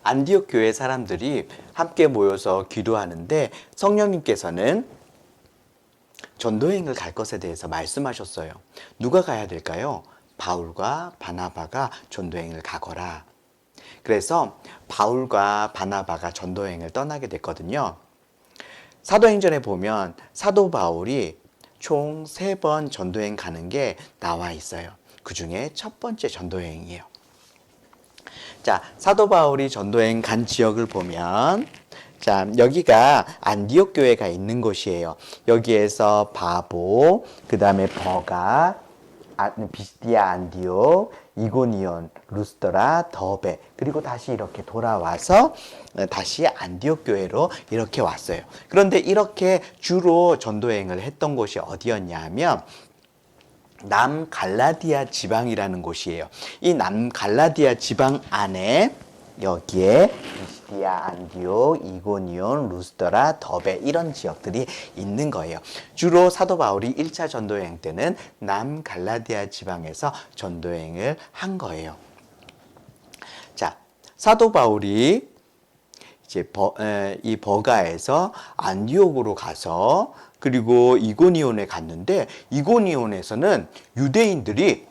안디옥 교회 사람들이 함께 모여서 기도하는데 성령님께서는 전도여행을 갈 것에 대해서 말씀하셨어요. 누가 가야 될까요? 바울과 바나바가 전도여행을 가거라. 그래서 바울과 바나바가 전도여행을 떠나게 됐거든요. 사도행전에 보면 사도 바울이 총 3번 전도여행 가는 게 나와 있어요. 그 중에 첫 번째 전도여행이에요. 자, 사도 바울이 전도여행 간 지역을 보면 자, 여기가 안디옥 교회가 있는 곳이에요. 여기에서 바보, 그 다음에 버가, 비스디아 안디옥, 이고니온, 루스더라, 더베, 그리고 다시 이렇게 돌아와서 다시 안디옥 교회로 이렇게 왔어요. 그런데 이렇게 주로 전도여행을 했던 곳이 어디였냐 하면 남갈라디아 지방이라는 곳이에요. 이 남갈라디아 지방 안에 여기에 비시디아, 안디옥, 이고니온, 루스더라, 더베 이런 지역들이 있는 거예요. 주로 사도 바울이 1차 전도여행 때는 남갈라디아 지방에서 전도여행을 한 거예요. 자, 사도 바울이 이제 이 버가에서 안디옥으로 가서 그리고 이고니온에 갔는데 이고니온에서는 유대인들이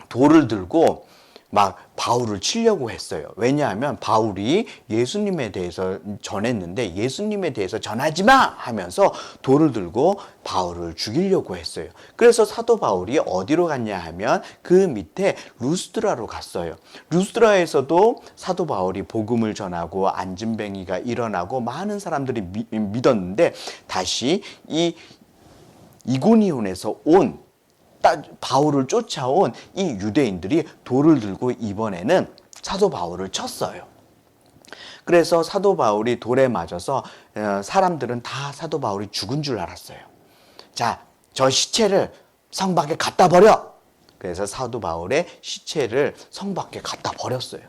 돌을 들고 막 바울을 치려고 했어요. 왜냐하면 바울이 예수님에 대해서 전했는데 예수님에 대해서 전하지 마 하면서 돌을 들고 바울을 죽이려고 했어요. 그래서 사도 바울이 어디로 갔냐 하면 그 밑에 루스드라로 갔어요. 루스드라에서도 사도 바울이 복음을 전하고 안진뱅이가 일어나고 많은 사람들이 믿었는데 다시 이 이고니온에서 온 바울을 쫓아온 이 유대인들이 돌을 들고 이번에는 사도 바울을 쳤어요. 그래서 사도 바울이 돌에 맞아서 사람들은 다 사도 바울이 죽은 줄 알았어요. 자, 저 시체를 성 밖에 갖다 버려! 그래서 사도 바울의 시체를 성 밖에 갖다 버렸어요.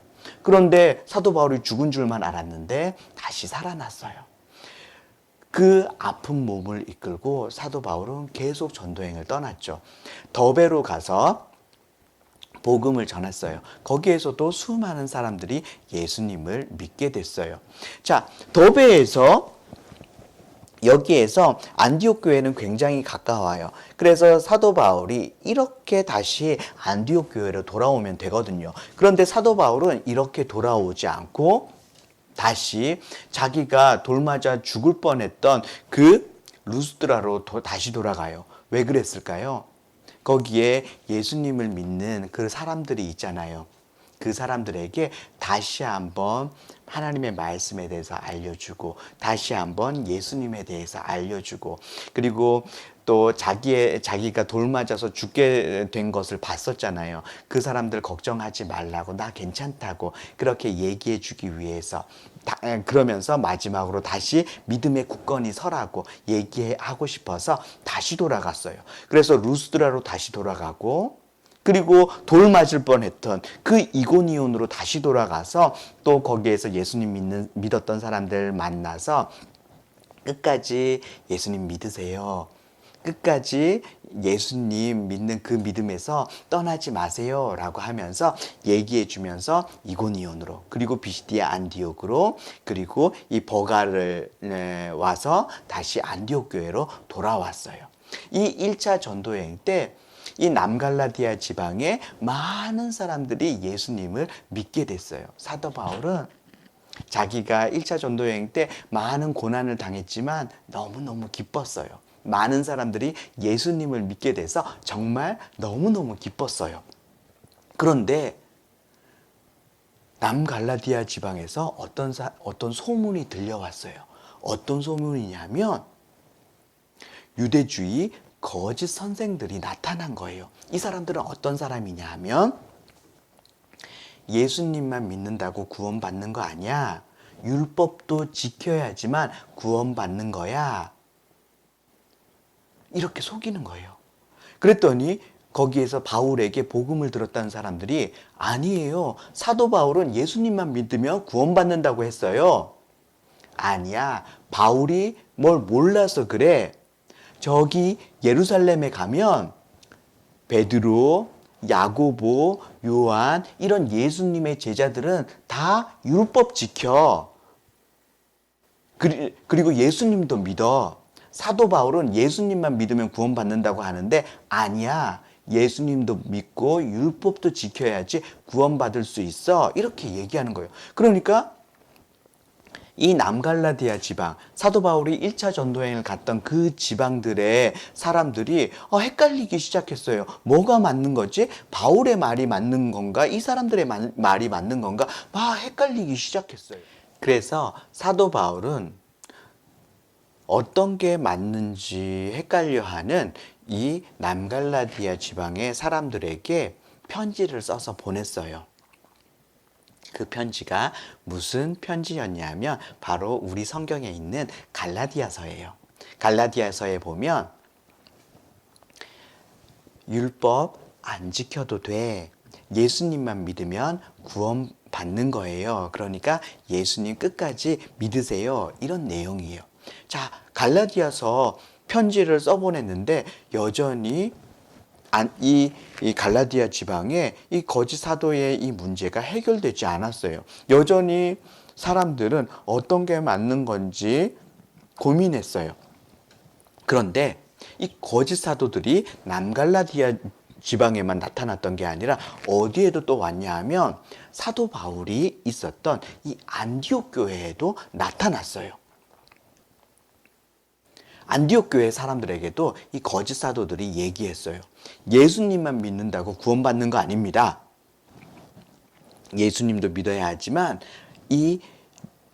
그런데 사도 바울이 죽은 줄만 알았는데 다시 살아났어요. 그 아픈 몸을 이끌고 사도 바울은 계속 전도행을 떠났죠. 더베로 가서 복음을 전했어요. 거기에서도 수많은 사람들이 예수님을 믿게 됐어요. 자, 더베에서 여기에서 안디옥 교회는 굉장히 가까워요. 그래서 사도 바울이 이렇게 다시 안디옥 교회로 돌아오면 되거든요. 그런데 사도 바울은 이렇게 돌아오지 않고 다시 자기가 돌 맞아 죽을 뻔했던 그 루스드라로 다시 돌아가요. 왜 그랬을까요? 거기에 예수님을 믿는 그 사람들이 있잖아요. 그 사람들에게 다시 한번 하나님의 말씀에 대해서 알려주고 다시 한번 예수님에 대해서 알려주고 그리고 또 자기가 돌 맞아서 죽게 된 것을 봤었잖아요. 그 사람들 걱정하지 말라고 나 괜찮다고 그렇게 얘기해 주기 위해서 그러면서 마지막으로 다시 믿음의 굳건히 서라고 얘기하고 싶어서 다시 돌아갔어요. 그래서 루스드라로 다시 돌아가고 그리고 돌 맞을 뻔했던 그 이고니온으로 다시 돌아가서 또 거기에서 예수님 믿었던 사람들 만나서 끝까지 예수님 믿으세요. 끝까지 예수님 믿는 그 믿음에서 떠나지 마세요 라고 하면서 얘기해 주면서 이고니온으로 그리고 비시디아 안디옥으로 그리고 이 버가를 와서 다시 안디옥 교회로 돌아왔어요. 이 1차 전도여행 때 이 남갈라디아 지방에 많은 사람들이 예수님을 믿게 됐어요. 사도 바울은 자기가 1차 전도여행 때 많은 고난을 당했지만 너무너무 기뻤어요. 많은 사람들이 예수님을 믿게 돼서 정말 너무너무 기뻤어요. 그런데 남갈라디아 지방에서 어떤 소문이 들려왔어요. 어떤 소문이냐면 유대주의 거짓 선생들이 나타난 거예요. 이 사람들은 어떤 사람이냐 하면 예수님만 믿는다고 구원받는 거 아니야. 율법도 지켜야지만 구원받는 거야. 이렇게 속이는 거예요. 그랬더니 거기에서 바울에게 복음을 들었다는 사람들이 아니에요. 사도 바울은 예수님만 믿으면 구원받는다고 했어요. 아니야. 바울이 뭘 몰라서 그래. 저기 예루살렘에 가면 베드로, 야고보, 요한 이런 예수님의 제자들은 다 율법 지켜. 그리고 예수님도 믿어. 사도 바울은 예수님만 믿으면 구원받는다고 하는데 아니야. 예수님도 믿고 율법도 지켜야지 구원받을 수 있어. 이렇게 얘기하는 거예요. 그러니까 이 남갈라디아 지방, 사도 바울이 1차 전도여행을 갔던 그 지방들의 사람들이 헷갈리기 시작했어요. 뭐가 맞는 거지? 바울의 말이 맞는 건가? 이 사람들의 말이 맞는 건가? 막 헷갈리기 시작했어요. 그래서 사도 바울은 어떤 게 맞는지 헷갈려하는 이 남갈라디아 지방의 사람들에게 편지를 써서 보냈어요. 그 편지가 무슨 편지였냐면 바로 우리 성경에 있는 갈라디아서예요. 갈라디아서에 보면 율법 안 지켜도 돼. 예수님만 믿으면 구원 받는 거예요. 그러니까 예수님 끝까지 믿으세요. 이런 내용이에요. 자, 갈라디아서 편지를 써보냈는데 여전히 이 갈라디아 지방에 이 거짓 사도의 이 문제가 해결되지 않았어요. 여전히 사람들은 어떤 게 맞는 건지 고민했어요. 그런데 이 거짓 사도들이 남갈라디아 지방에만 나타났던 게 아니라 어디에도 또 왔냐 하면 사도 바울이 있었던 이 안디옥 교회에도 나타났어요. 안디옥 교회 사람들에게도 이 거짓 사도들이 얘기했어요. 예수님만 믿는다고 구원받는 거 아닙니다. 예수님도 믿어야 하지만 이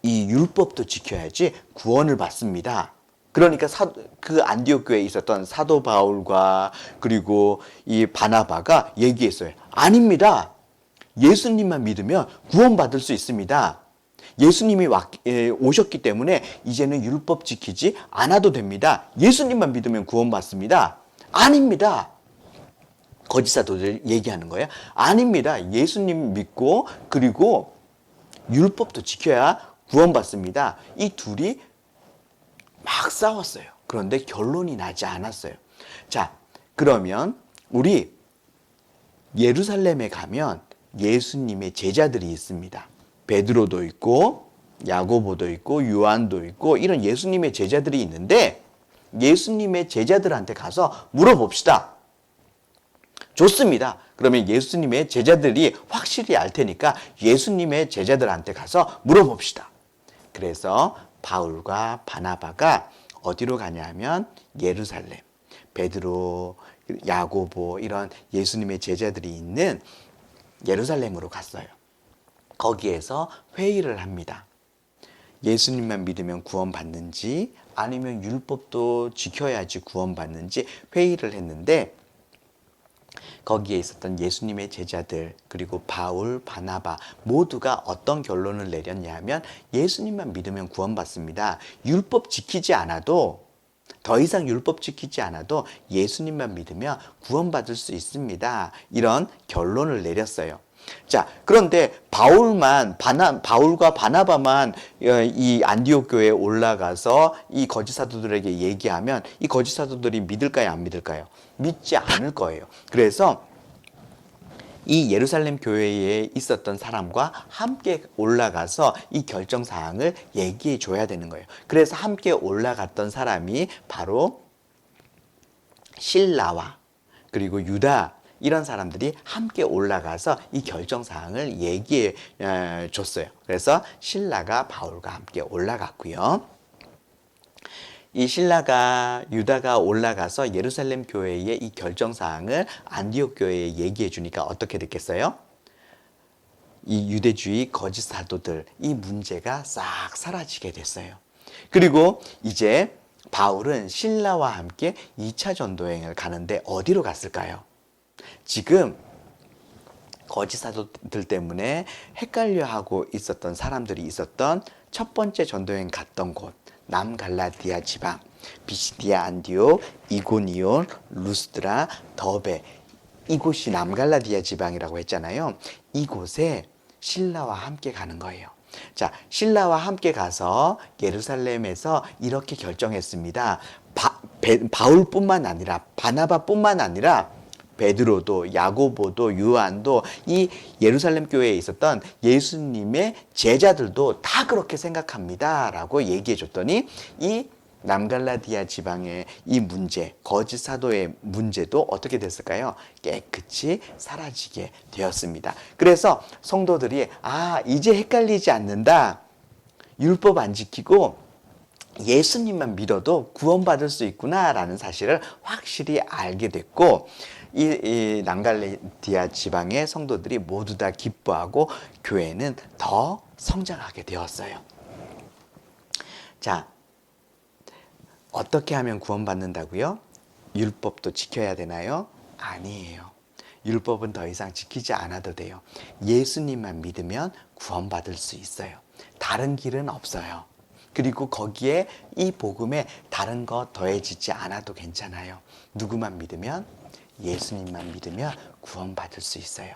율법도 지켜야지 구원을 받습니다. 그러니까 그 안디옥 교회에 있었던 사도 바울과 그리고 이 바나바가 얘기했어요. 아닙니다. 예수님만 믿으면 구원받을 수 있습니다. 예수님이 오셨기 때문에 이제는 율법 지키지 않아도 됩니다. 예수님만 믿으면 구원받습니다. 아닙니다. 거짓 사도들 얘기하는 거예요. 아닙니다. 예수님 믿고 그리고 율법도 지켜야 구원받습니다. 이 둘이 막 싸웠어요. 그런데 결론이 나지 않았어요. 자, 그러면 우리 예루살렘에 가면 예수님의 제자들이 있습니다. 베드로도 있고 야고보도 있고 요한도 있고 이런 예수님의 제자들이 있는데 예수님의 제자들한테 가서 물어봅시다. 좋습니다. 그러면 예수님의 제자들이 확실히 알 테니까 예수님의 제자들한테 가서 물어봅시다. 그래서 바울과 바나바가 어디로 가냐면 예루살렘, 베드로, 야고보 이런 예수님의 제자들이 있는 예루살렘으로 갔어요. 거기에서 회의를 합니다. 예수님만 믿으면 구원받는지 아니면 율법도 지켜야지 구원받는지 회의를 했는데 거기에 있었던 예수님의 제자들 그리고 바울, 바나바 모두가 어떤 결론을 내렸냐면 예수님만 믿으면 구원받습니다. 율법 지키지 않아도 더 이상 율법 지키지 않아도 예수님만 믿으면 구원받을 수 있습니다. 이런 결론을 내렸어요. 자, 그런데 바울과 바나바만 이 안디옥 교회에 올라가서 이 거짓 사도들에게 얘기하면 이 거짓 사도들이 믿을까요, 안 믿을까요? 믿지 않을 거예요. 그래서 이 예루살렘 교회에 있었던 사람과 함께 올라가서 이 결정 사항을 얘기해 줘야 되는 거예요. 그래서 함께 올라갔던 사람이 바로 실라와 그리고 유다 이런 사람들이 함께 올라가서 이 결정 사항을 얘기해 줬어요. 그래서 실라가 바울과 함께 올라갔고요. 이 실라가 유다가 올라가서 예루살렘 교회의 이 결정 사항을 안디옥 교회에 얘기해 주니까 어떻게 됐겠어요? 이 유대주의 거짓 사도들 이 문제가 싹 사라지게 됐어요. 그리고 이제 바울은 실라와 함께 2차 전도여행을 가는데 어디로 갔을까요? 지금 거짓 사도들 때문에 헷갈려하고 있었던 사람들이 있었던 첫 번째 전도여행 갔던 곳 남갈라디아 지방 비시디아, 안디옥, 이고니온, 루스드라, 더베 이곳이 남갈라디아 지방이라고 했잖아요. 이곳에 실라와 함께 가는 거예요. 자, 실라와 함께 가서 예루살렘에서 이렇게 결정했습니다. 바울뿐만 아니라 바나바뿐만 아니라 베드로도 야고보도 요한도 이 예루살렘 교회에 있었던 예수님의 제자들도 다 그렇게 생각합니다라고 얘기해 줬더니 이 남갈라디아 지방의 이 문제, 거짓 사도의 문제도 어떻게 됐을까요? 깨끗이 사라지게 되었습니다. 그래서 성도들이 이제 헷갈리지 않는다. 율법 안 지키고 예수님만 믿어도 구원받을 수 있구나라는 사실을 확실히 알게 됐고 이 남갈라디아 지방의 성도들이 모두 다 기뻐하고 교회는 더 성장하게 되었어요. 자, 어떻게 하면 구원받는다고요? 율법도 지켜야 되나요? 아니에요. 율법은 더 이상 지키지 않아도 돼요. 예수님만 믿으면 구원받을 수 있어요. 다른 길은 없어요. 그리고 거기에 이 복음에 다른 거 더해지지 않아도 괜찮아요. 누구만 믿으면 예수님만 믿으면 구원받을 수 있어요.